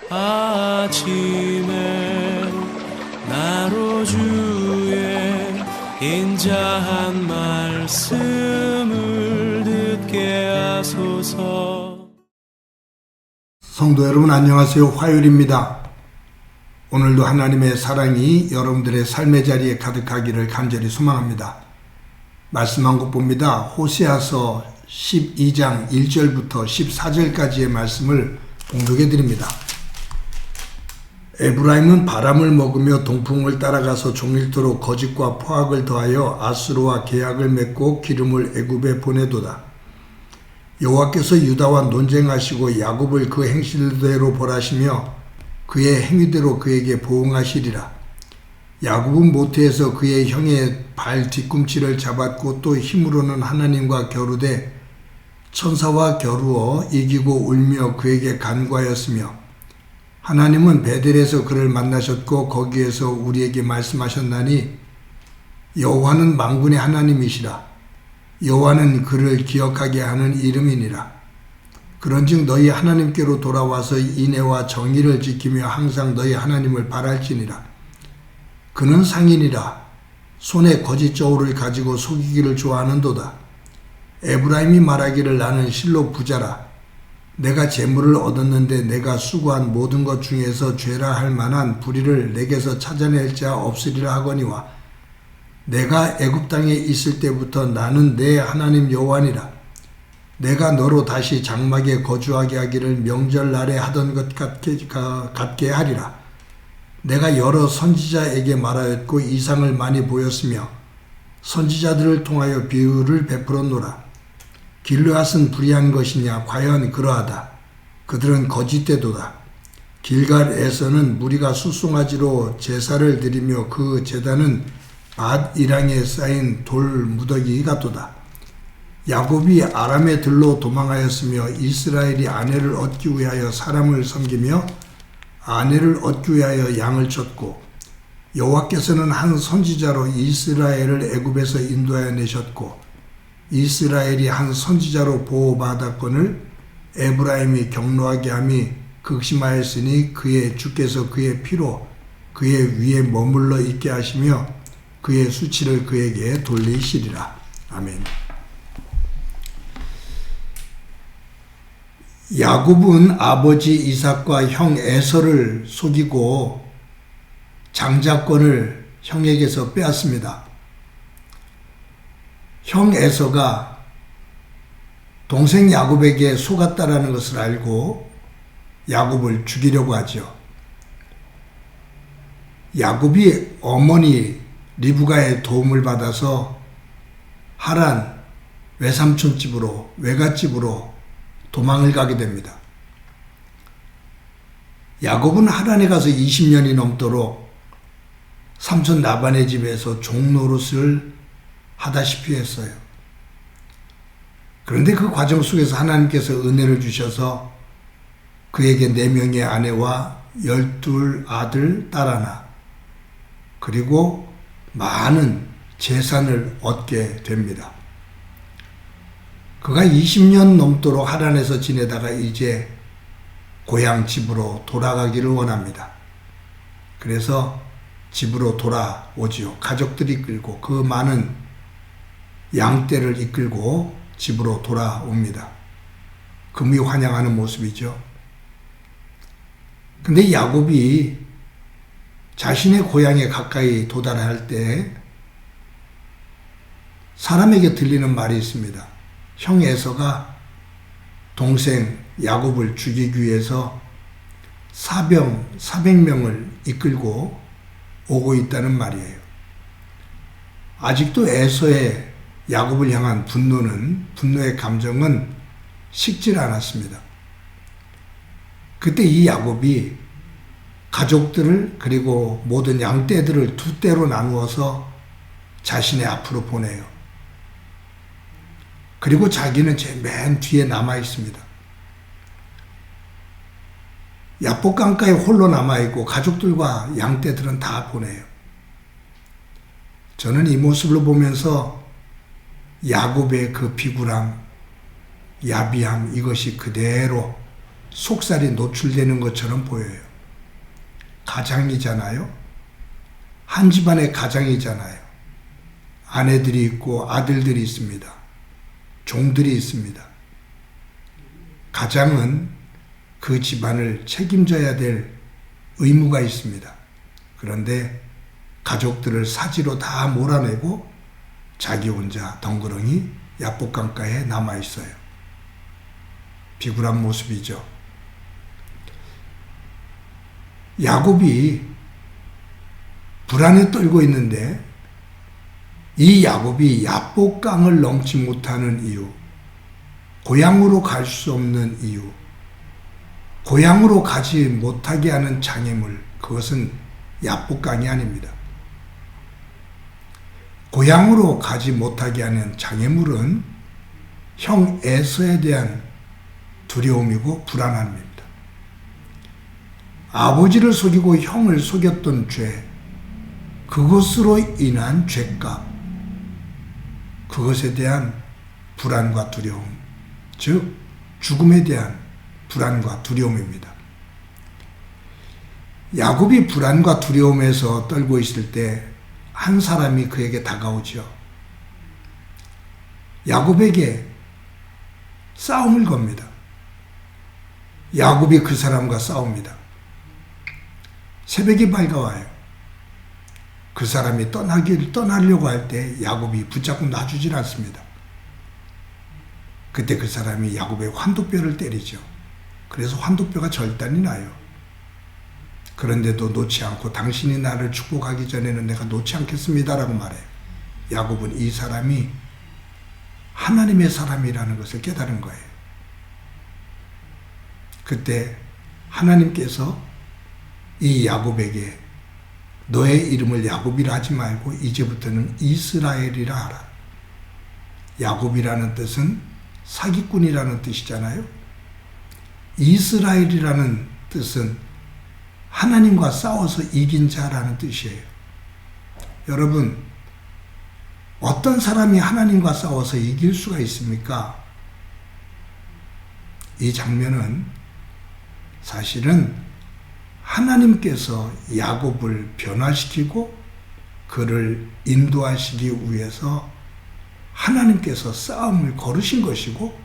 아침에 나로 주의 인자한 말씀을 듣게 하소서. 성도 여러분 안녕하세요. 화요일입니다. 오늘도 하나님의 사랑이 여러분들의 삶의 자리에 가득하기를 간절히 소망합니다. 말씀 한 곳 봅니다. 호세아서 12장 1절부터 14절까지의 말씀을 봉독해 드립니다. 에브라임은 바람을 먹으며 동풍을 따라가서 종일토록 거짓과 포악을 더하여 아수르와 계약을 맺고 기름을 애굽에 보내도다. 여호와께서 유다와 논쟁하시고 야곱을 그 행실대로 벌하시며 그의 행위대로 그에게 보응하시리라. 야곱은 모태에서 그의 형의 발 뒤꿈치를 잡았고 또 힘으로는 하나님과 겨루되 천사와 겨루어 이기고 울며 그에게 간구하였으며 하나님은 베델에서 그를 만나셨고 거기에서 우리에게 말씀하셨나니 여호와는 만군의 하나님이시라. 여호와는 그를 기억하게 하는 이름이니라. 그런즉 너희 하나님께로 돌아와서 인애와 정의를 지키며 항상 너희 하나님을 바랄지니라. 그는 상인이라. 손에 거짓 저울을 가지고 속이기를 좋아하는도다. 에브라임이 말하기를 나는 실로 부자라. 내가 재물을 얻었는데 내가 수고한 모든 것 중에서 죄라 할 만한 불의를 내게서 찾아낼 자 없으리라 하거니와 내가 애굽 땅에 있을 때부터 나는 내 하나님 여호와니라. 내가 너로 다시 장막에 거주하게 하기를 명절날에 하던 것 같게 하리라. 내가 여러 선지자에게 말하였고 이상을 많이 보였으며 선지자들을 통하여 비유를 베풀었노라. 길르앗은 불의한 것이냐? 과연 그러하다. 그들은 거짓되도다. 길갈에서는 무리가 숫송아지로 제사를 드리며 그 제단은 밭 이랑에 쌓인 돌 무더기 같도다. 야곱이 아람의 들로 도망하였으며 이스라엘이 아내를 얻기 위하여 사람을 섬기며 아내를 얻기 위하여 양을 쳤고 여호와께서는 한 선지자로 이스라엘을 애굽에서 인도하여 내셨고 이스라엘이 한 선지자로 보호받았거늘 에브라임이 경노하게 함이 극심하였으니 그의 주께서 그의 피로 그의 위에 머물러 있게 하시며 그의 수치를 그에게 돌리시리라. 아멘. 야곱은 아버지 이삭과 형 에서를 속이고 장자권을 형에게서 빼앗습니다. 형 에서가 동생 야곱에게 속았다라는 것을 알고 야곱을 죽이려고 하죠. 야곱이 어머니 리브가의 도움을 받아서 하란 외삼촌 집으로 외갓집으로 도망을 가게 됩니다. 야곱은 하란에 가서 20년이 넘도록 삼촌 라반의 집에서 종노릇을 하다시피 했어요. 그런데 그 과정 속에서 하나님께서 은혜를 주셔서 그에게 4명의 아내와 12 아들, 딸 하나 그리고 많은 재산을 얻게 됩니다. 그가 20년 넘도록 하란에서 지내다가 이제 고향 집으로 돌아가기를 원합니다. 그래서 집으로 돌아오지요. 가족들이 이끌고 그 많은 양떼를 이끌고 집으로 돌아옵니다. 금이 환영하는 모습이죠. 근데 야곱이 자신의 고향에 가까이 도달할 때 사람에게 들리는 말이 있습니다. 형 에서가 동생 야곱을 죽이기 위해서 400명을 이끌고 오고 있다는 말이에요. 아직도 에서의 야곱을 향한 분노의 감정은 식질 않았습니다. 그때 이 야곱이 가족들을 그리고 모든 양떼들을 2떼로 나누어서 자신의 앞으로 보내요. 그리고 자기는 제 맨 뒤에 남아 있습니다. 야복강가에 홀로 남아있고 가족들과 양떼들은 다 보내요. 저는 이 모습을 보면서 야곱의 그 비굴함, 야비함 이것이 그대로 속살이 노출되는 것처럼 보여요. 가장이잖아요. 한 집안의 가장이잖아요. 아내들이 있고 아들들이 있습니다. 종들이 있습니다. 가장은 그 집안을 책임져야 될 의무가 있습니다. 그런데 가족들을 사지로 다 몰아내고 자기 혼자 덩그러니 야복강가에 남아있어요. 비굴한 모습이죠. 야곱이 불안에 떨고 있는데 이 야곱이 야복강을 넘지 못하는 이유, 고향으로 갈 수 없는 이유, 고향으로 가지 못하게 하는 장애물, 그것은 야복강이 아닙니다. 고향으로 가지 못하게 하는 장애물은 형 에서에 대한 두려움이고 불안함입니다. 아버지를 속이고 형을 속였던 죄, 그것으로 인한 죄값, 그것에 대한 불안과 두려움, 즉 죽음에 대한 불안과 두려움입니다. 야곱이 불안과 두려움에서 떨고 있을 때 한 사람이 그에게 다가오죠. 야곱에게 싸움을 겁니다. 야곱이 그 사람과 싸웁니다. 새벽이 밝아와요. 그 사람이 떠나려고 할 때 야곱이 붙잡고 놔주질 않습니다. 그때 그 사람이 야곱의 환도뼈를 때리죠. 그래서 환도뼈가 절단이 나요. 그런데도 놓지 않고 당신이 나를 축복하기 전에는 내가 놓지 않겠습니다라고 말해요. 야곱은 이 사람이 하나님의 사람이라는 것을 깨달은 거예요. 그때 하나님께서 이 야곱에게 너의 이름을 야곱이라 하지 말고 이제부터는 이스라엘이라 하라. 야곱이라는 뜻은 사기꾼이라는 뜻이잖아요. 이스라엘이라는 뜻은 하나님과 싸워서 이긴 자라는 뜻이에요. 여러분, 어떤 사람이 하나님과 싸워서 이길 수가 있습니까? 이 장면은 사실은 하나님께서 야곱을 변화시키고 그를 인도하시기 위해서 하나님께서 싸움을 걸으신 것이고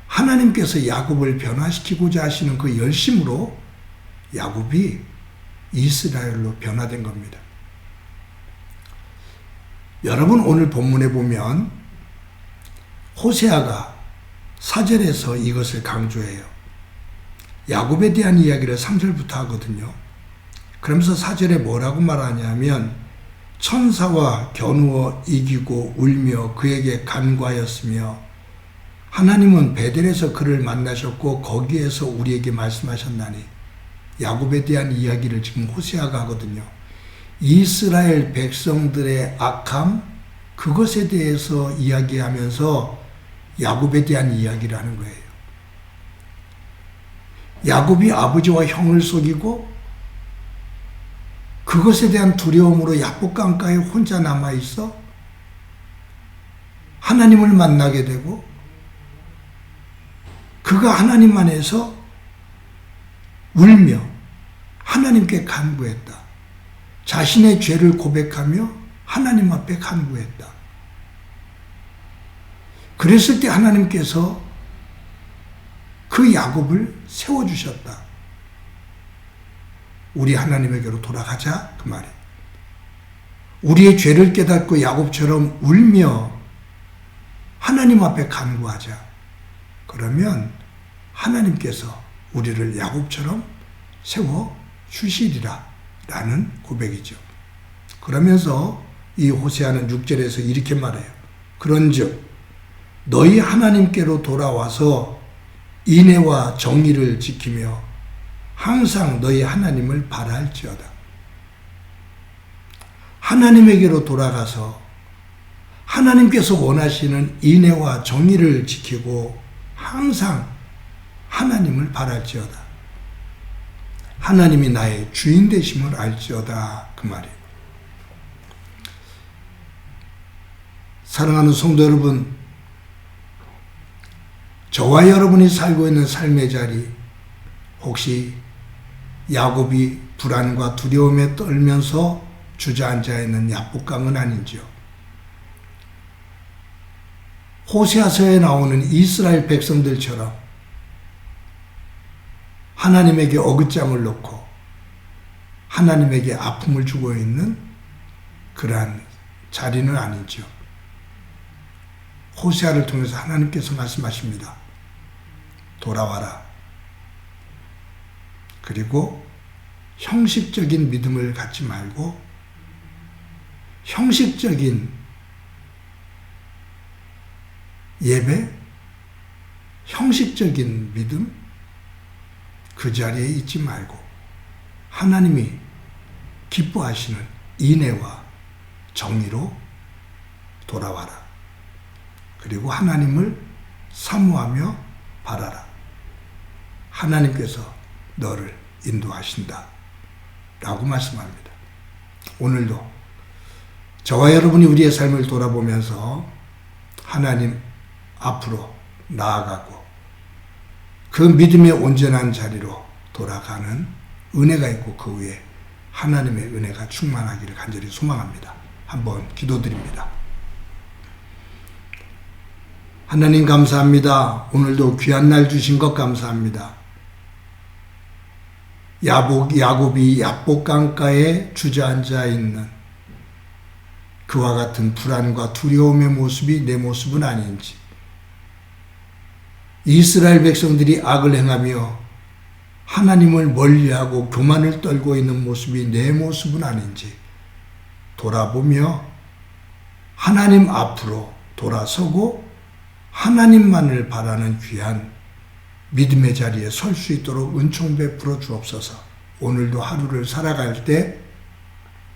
하나님께서 야곱을 변화시키고자 하시는 그 열심으로 야곱이 이스라엘로 변화된 겁니다. 여러분, 오늘 본문에 보면 호세아가 4절에서 이것을 강조해요. 야곱에 대한 이야기를 3절부터 하거든요. 그러면서 4절에 뭐라고 말하냐면 천사와 겨누어 이기고 울며 그에게 간구하였으며 하나님은 베델에서 그를 만나셨고 거기에서 우리에게 말씀하셨나니, 야곱에 대한 이야기를 지금 호세아가 하거든요. 이스라엘 백성들의 악함, 그것에 대해서 이야기하면서 야곱에 대한 이야기를 하는 거예요. 야곱이 아버지와 형을 속이고 그것에 대한 두려움으로 야복강가에 혼자 남아있어 하나님을 만나게 되고 그가 하나님 안에서 울며 하나님께 간구했다. 자신의 죄를 고백하며 하나님 앞에 간구했다. 그랬을 때 하나님께서 그 야곱을 세워주셨다. 우리 하나님에게로 돌아가자, 그 말이에요. 우리의 죄를 깨닫고 야곱처럼 울며 하나님 앞에 간구하자. 그러면 하나님께서 우리를 야곱처럼 세워주시리라 라는 고백이죠. 그러면서 이 호세아는 6절에서 이렇게 말해요. 그런즉 너희 하나님께로 돌아와서 인애와 정의를 지키며 항상 너희 하나님을 바랄지어다. 하나님에게로 돌아가서 하나님께서 원하시는 인애와 정의를 지키고 항상 하나님을 바랄지어다. 하나님이 나의 주인 되심을 알지어다, 그 말이에요. 사랑하는 성도 여러분, 저와 여러분이 살고 있는 삶의 자리, 혹시 야곱이 불안과 두려움에 떨면서 주저앉아 있는 야복강은 아닌지요? 호세아서에 나오는 이스라엘 백성들처럼 하나님에게 어긋잠을 놓고 하나님에게 아픔을 주고 있는 그러한 자리는 아니죠. 호세아를 통해서 하나님께서 말씀하십니다. 돌아와라. 그리고 형식적인 믿음을 갖지 말고 형식적인 예배, 형식적인 믿음, 그 자리에 있지 말고 하나님이 기뻐하시는 인애와 정의로 돌아와라. 그리고 하나님을 사모하며 바라라. 하나님께서 너를 인도하신다. 라고 말씀합니다. 오늘도 저와 여러분이 우리의 삶을 돌아보면서 하나님 앞으로 나아가고 그 믿음의 온전한 자리로 돌아가는 은혜가 있고 그 위에 하나님의 은혜가 충만하기를 간절히 소망합니다. 한번 기도드립니다. 하나님 감사합니다. 오늘도 귀한 날 주신 것 감사합니다. 야곱이 야복강가에 주저앉아 있는 그와 같은 불안과 두려움의 모습이 내 모습은 아닌지, 이스라엘 백성들이 악을 행하며 하나님을 멀리하고 교만을 떨고 있는 모습이 내 모습은 아닌지 돌아보며 하나님 앞으로 돌아서고 하나님만을 바라는 귀한 믿음의 자리에 설 수 있도록 은총 베풀어 주옵소서. 오늘도 하루를 살아갈 때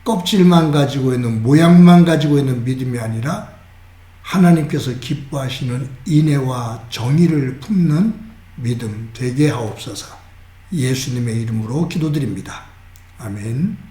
껍질만 가지고 있는, 모양만 가지고 있는 믿음이 아니라 하나님께서 기뻐하시는 인애와 정의를 품는 믿음 되게 하옵소서. 예수님의 이름으로 기도드립니다. 아멘.